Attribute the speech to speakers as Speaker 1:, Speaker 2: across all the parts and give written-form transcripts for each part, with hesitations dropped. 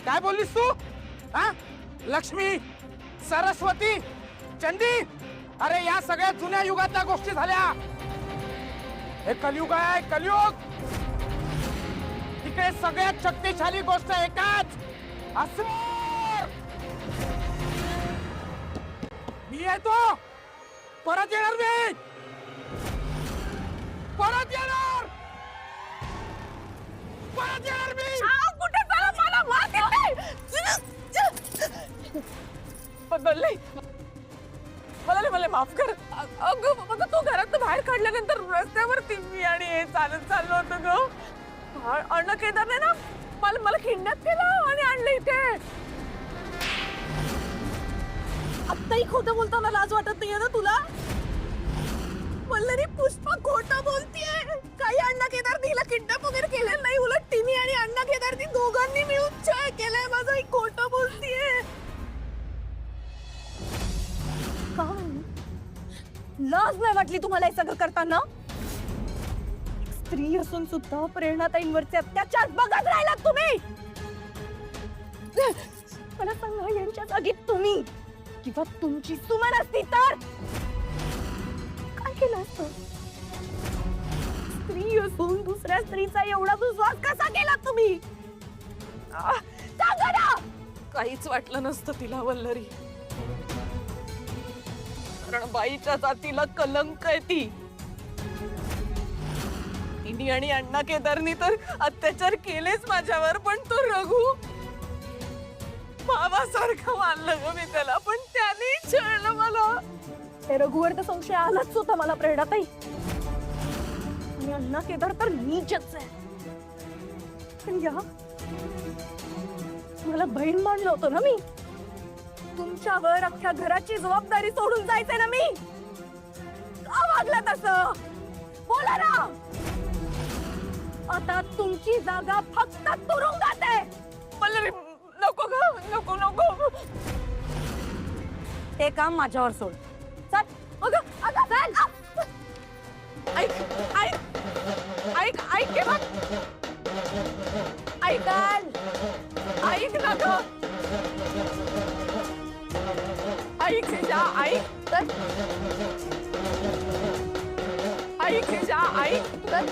Speaker 1: काय बोललीस तू? हा? लक्ष्मी, सरस्वती, चंडी, अरे या सगळ्या जुन्या युगातल्या गोष्टी झाल्या. हे कलियुग आहे, कलियुग. तिकडे सगळ्यात शक्तिशाली गोष्ट एकाच, असुर. मी येतो, परत येणार मी, परत येणार, परत येणार मी.
Speaker 2: कुठे चला, मला मारते. बदलले मला मला माफ कर. अगं तू घरात बाहेर काढल्यानंतर रस्त्यावरती मी आणि हे चालत चाललो होतो ग. अण्णा केदारने ना मला किडनॅप केलं आणि आणलं इथे. आत्ताही खोटं बोलताना लाज वाटत नाहीये ना तुला? वल्लरी, पुष्पा खोटं बोलतीये. काही अण्णा केदार तिला किडनॅप वगैरे केलेलं नाही. उलट तिने आणि अण्णा केदार ती दोघांनी मिळून छळ केलंय माझं. ही खोटं बोलतीये. लाज नाही वाटली तुम्हाला हे सगळं करताना? स्त्री असून सुद्धा प्रेरणाताईंवरचे अत्याचार बघत राहिलात तुम्ही. मला सांगा, यांच्या जागी तुम्ही किंवा तुमची सुमन असती तर काय केलं असतं? स्त्री असून दुसऱ्या स्त्रीचा एवढा विश्वास कसा केला तुम्ही? सांगा ना. काहीच वाटलं नसतं तिला वल्लरी, कारण बाईच्या जातीला कलंक आहे ती. तिने आणि अण्णा केदारनी तर अत्याचार केलेच माझ्यावर, पण तो रघु भावासारखं मानलं ग मी त्याला, पण त्याने छळलं मला. त्या रघुवर तर संशय आलाच होता मला प्रेरणाताई. आणि अण्णा केदार तर नीचच आहे. पण या मला बहीण मानलं होतं ना मी. तुमच्यावर अख्ख्या घराची जबाबदारी सोडून जायचंय ना मी. का वागलं तसं? बोला ना. आता तुमची जागा फक्त तुरुंगात आहे. वल्लरी, नको ग, नको नको. ते काम माझ्यावर सोड. चल. अगं अगं चल. ऐक ऐक ऐक ऐक के बघ. ऐकाल ऐक ना ग. ऐक जा, ऐक तर. ऐक जा, ऐक तर.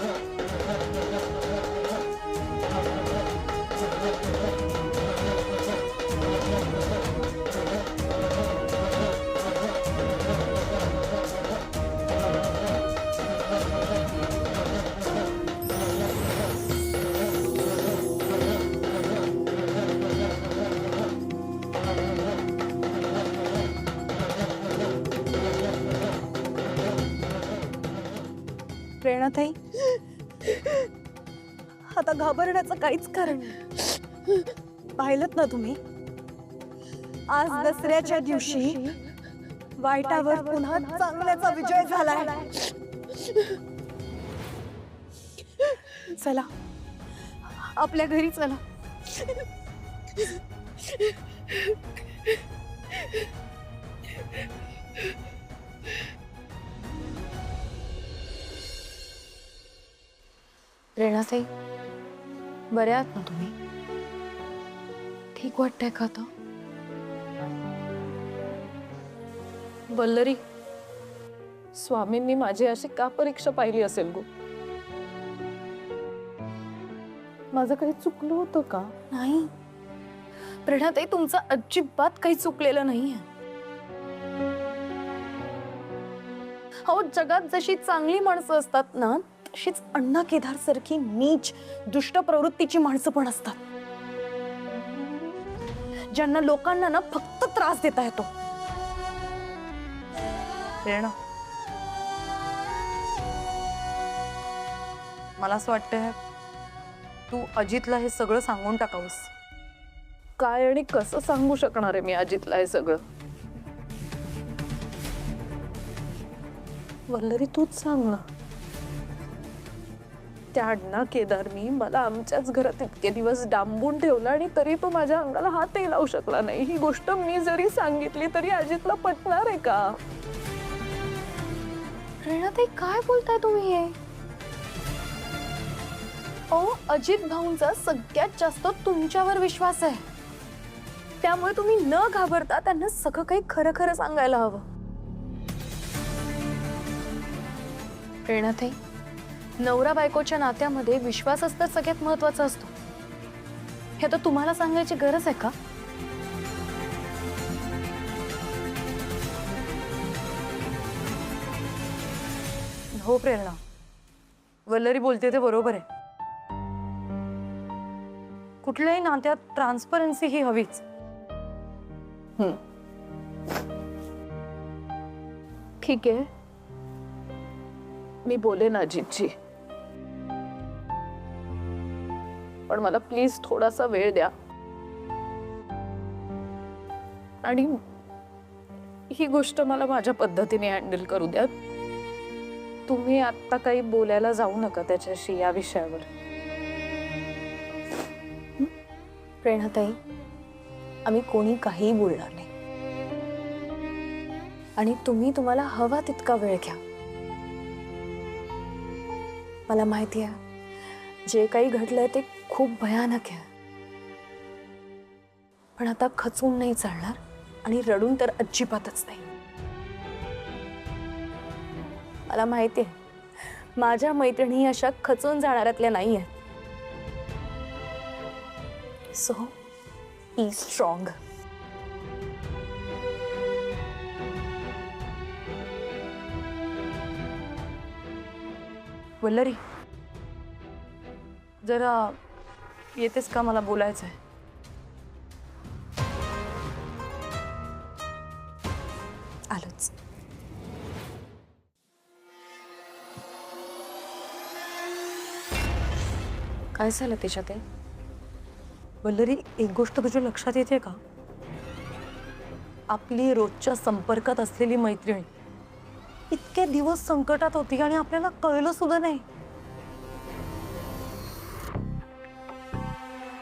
Speaker 2: प्रेरणाताई, आता घाबरण्याचं काहीच कारण नाही. पाहिलंत ना तुम्ही, आज दसऱ्याच्या दिवशी वाईटावर पुन्हा चांगल्याचा विजय झालाय. चला आपल्या घरी चला.
Speaker 3: प्रेरणाताई, बऱ्या आहात ना तुम्ही? ठीक वाटतंय का आता?
Speaker 2: वल्लरी, स्वामींनी माझी अशी का परीक्षा पाहिली असेल गो? माझं काही चुकलं होतं का?
Speaker 3: नाही प्रेरणाताई, तुमचं अजिबात काही चुकलेलं नाहीये. हो, जगात जशी चांगली माणसं असतात ना, तशीच अण्णा केदार सारखी नीच दुष्ट प्रवृत्तीची माणसं पण असतात, ज्यांना लोकांना ना फक्त त्रास देता येतो.
Speaker 4: प्रेरणा, मला असं वाटतंय तू अजितला हे सगळं सांगून टाकावंस.
Speaker 2: काय आणि कसं सांगू शकणार आहे मी अजितला हे सगळं? वल्लरी, तूच सांग ना. त्या अण्णा केदारनी मला आमच्याच घरात इतके दिवस डांबून ठेवलं आणि तरी तो माझ्या अंगाला हातही लावू शकला नाही. ही गोष्ट मी जरी सांगितली तरी अजितला पटणार आहे का?
Speaker 3: प्रेरणाताई, काय बोलताय तुम्ही हे? अजित भाऊंचा सगळ्यात जास्त तुमच्यावर विश्वास आहे. त्यामुळे तुम्ही न घाबरता त्यांना सगळं काही खरं खरं सांगायला हवं. प्रेरणाताई, नवरा बायकोच्या नात्यामध्ये विश्वासच तर सगळ्यात महत्वाचा असतो. हे तर तुम्हाला सांगायची गरज आहे का?
Speaker 4: हो प्रेरणा, वल्लरी बोलते ते बरोबर आहे. कुठल्याही नात्यात ट्रान्सपरन्सी ही हवीच.
Speaker 2: ठीक आहे, मी बोलेन अजितजी, पण मला प्लीज थोडासा वेळ द्या. आणि ही गोष्ट मला माझ्या पद्धतीने हँडल करू द्या. तुम्ही आता काही बोलायला जाऊ नका त्याच्याशी या विषयावर.
Speaker 3: प्रेरणाताई, आम्ही कोणी काहीही बोलणार नाही. आणि तुम्ही तुम्हाला हवा तितका वेळ घ्या. मला माहिती आहे जे काही घडलंय ते खूप भयानक आहे, पण आता खचून नाही चालणार आणि रडून तर अजिबातच नाही. मला माहिती आहे माझ्या मैत्रिणी अशा खचून जाणाऱ्यातल्या नाही आहेत. So be strong.
Speaker 4: वल्लरी, जरा येतेस का? मला बोलायचं आहे.
Speaker 3: आलोच. काय झालं त्याच्यात?
Speaker 4: वल्लरी, एक गोष्ट तुझ्या लक्षात येते का? आपली रोजच्या संपर्कात असलेली मैत्रीण इतके दिवस संकटात होती आणि आपल्याला कळलं सुद्धा नाही.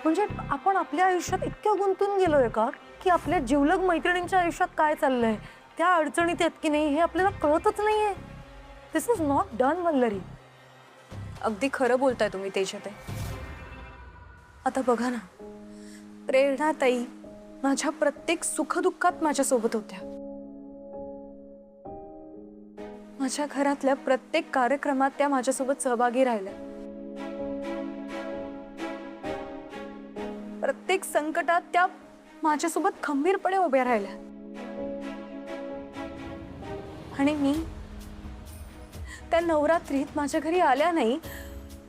Speaker 4: म्हणजे आपण आपल्या आयुष्यात इतक्या गुंतून गेलोय का की आपल्या जिवलग मैत्रिणींच्या आयुष्यात काय चाललंय, त्या अडचणीत आहेत की नाही हे आपल्याला कळतच नाहीये. दिस इज नॉट डन वल्लरी.
Speaker 3: अगदी खरं बोलताय तुम्ही त्याच्यात. आता बघा ना, प्रेरणाताई माझ्या प्रत्येक सुखदुःखात माझ्यासोबत होत्या. माझ्या घरातल्या प्रत्येक कार्यक्रमात त्या माझ्यासोबत सहभागी राहिल्या. प्रत्येक संकटात त्या माझ्यासोबत खंबीरपणे उभ्या राहिल्या. आणि मी त्या नवरात्रीत माझ्या घरी आल्या नाही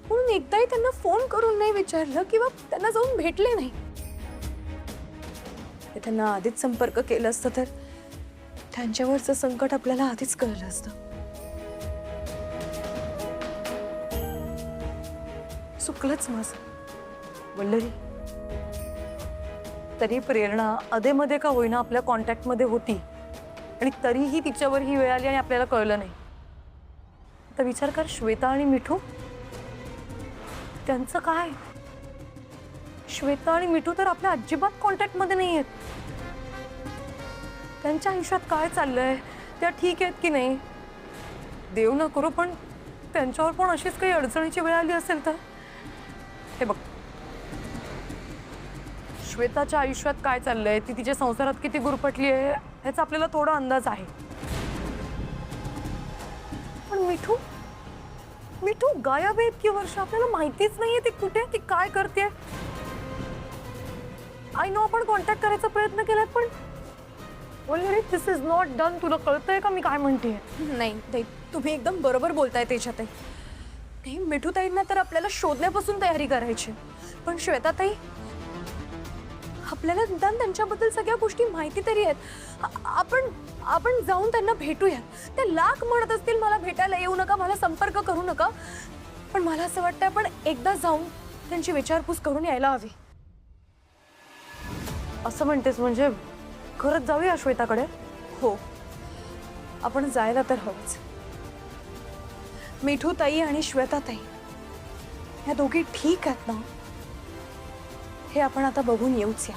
Speaker 3: म्हणून एकदाही त्यांना फोन करून नाही विचारलं किंवा त्यांना जाऊन भेटले नाही. त्यांना आधीच संपर्क केला असता तर त्यांच्यावरचं संकट आपल्याला आधीच कळलं असतं. चुकलंच माझं.
Speaker 4: वल्लरी, तरी प्रेरणा अधेमध्ये का होईना आपल्या कॉन्टॅक्ट मध्ये होती आणि तरीही तिच्यावर ही वेळ आली आणि आपल्याला कळलं नाही. आता विचार कर, श्वेता आणि मिठू, त्यांचं काय? श्वेता आणि मिठू तर आपल्या अजिबात कॉन्टॅक्ट मध्ये नाही आहेत. त्यांच्या आयुष्यात काय चाललंय, त्या ठीक आहेत की नाही, देव न करो पण त्यांच्यावर पण अशीच काही अडचणीची वेळ आली असेल तर. हे बघ, श्वेताच्या आयुष्यात काय चाललंय, ती तिच्या संसारात किती गुरफटली आहे ह्याचा आपल्याला थोडा अंदाज आहे. पण मिठू मिठू गायब आहे इतकी वर्ष, आपल्याला माहितीच नाहीये ती कुठे, ती काय करते. आय नो आपण कॉन्टॅक्ट करायचा प्रयत्न केलाय पण वल्लरी, दिस इज नॉट डन. तुला कळतंय का मी काय म्हणतेय?
Speaker 3: नाही, तुम्ही एकदम बरोबर बोलताय त्याच्यात. नाही, मिठूताईंना तर आपल्याला शोधण्यापासून तयारी करायची, पण श्वेताताई आपल्याला निदान त्यांच्याबद्दल सगळ्या गोष्टी माहिती तरी आहेत. आपण जाऊन त्यांना भेटूया. ते लाख म्हणत असतील मला भेटायला येऊ नका, मला संपर्क करू नका, पण मला असं वाटतं आपण एकदा जाऊन त्यांची विचारपूस करून यायला हवी.
Speaker 4: असं म्हणतेस म्हणजे खरंच जाऊया श्वेताकडे?
Speaker 3: हो, आपण जायला तर हवंच. मिठूताई आणि श्वेताताई या दोघी ठीक आहेत ना, हे आपण आता बघून येऊच या.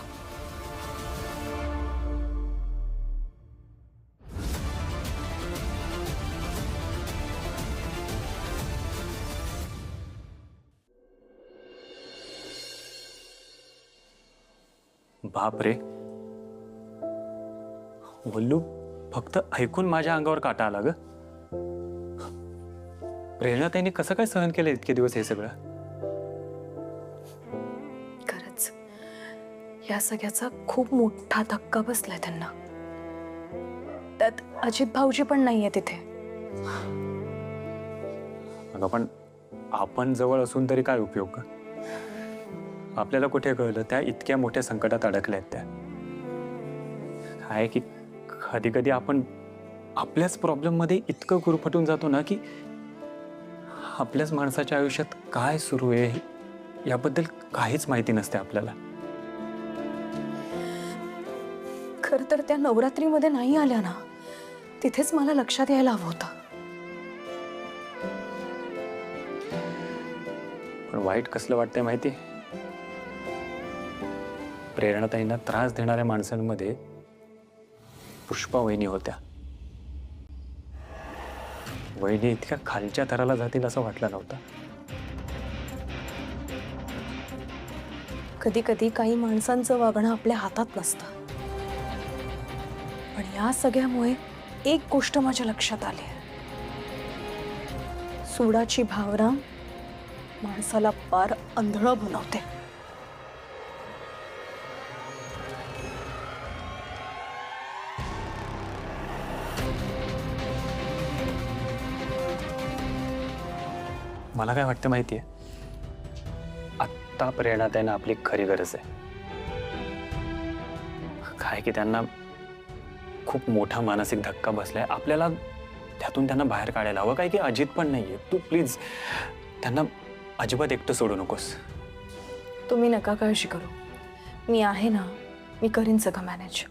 Speaker 5: बाप रे, वल्लू, फक्त ऐकून माझ्या अंगावर काटा आला ग. प्रेरणा त्यांनी कसं काय सहन केलं इतके दिवस हे सगळं?
Speaker 3: खरंच या सगळ्याचा खूप मोठा धक्का बसलाय त्यांना. त्यात अजित भाऊजी पण नाहीये तिथे.
Speaker 5: अगं पण आपण जवळ असून तरी काय उपयोग ग? आपल्याला कुठे कळलं त्या इतक्या मोठ्या संकटात अडकल्या आहेत त्या. काय की कधी कधी आपण आपल्याच प्रॉब्लेम मध्ये इतकं गुरफटून जातो ना की आपल्याच माणसाच्या आयुष्यात काय सुरू आहे याबद्दल काहीच माहिती नसते आपल्याला.
Speaker 3: खर तर त्या नवरात्रीमध्ये नाही आल्या ना, तिथेच मला लक्षात यायला हवं होतं.
Speaker 5: पण वाईट कसलं वाटतंय माहिती? प्रेरणाताईंना त्रास देणाऱ्या माणसांमध्ये पुष्पा वहिनी होत्या. वहिनी इतक्या खालच्या थराला जातील असं वाटलं नव्हतं.
Speaker 3: कधी कधी काही माणसांचं वागणं आपल्या हातात नसतं. पण या सगळ्यामुळे एक गोष्ट माझ्या लक्षात आली. सुडाची भावना माणसाला पार अंधळ बनवते.
Speaker 5: मला काय वाटतं माहितीये, आत्ता प्रेरणाताईंना आपली खरी गरज आहे. काय की त्यांना खूप मोठा मानसिक धक्का बसलाय. आपल्याला त्यातून त्यांना बाहेर काढायला हवं. काय की अजित पण नाहीये. तू प्लीज त्यांना अजिबात एकटं सोडू नकोस.
Speaker 3: तुम्ही नका काळजी करू. मी आहे ना, मी करीन सगळं मॅनेज.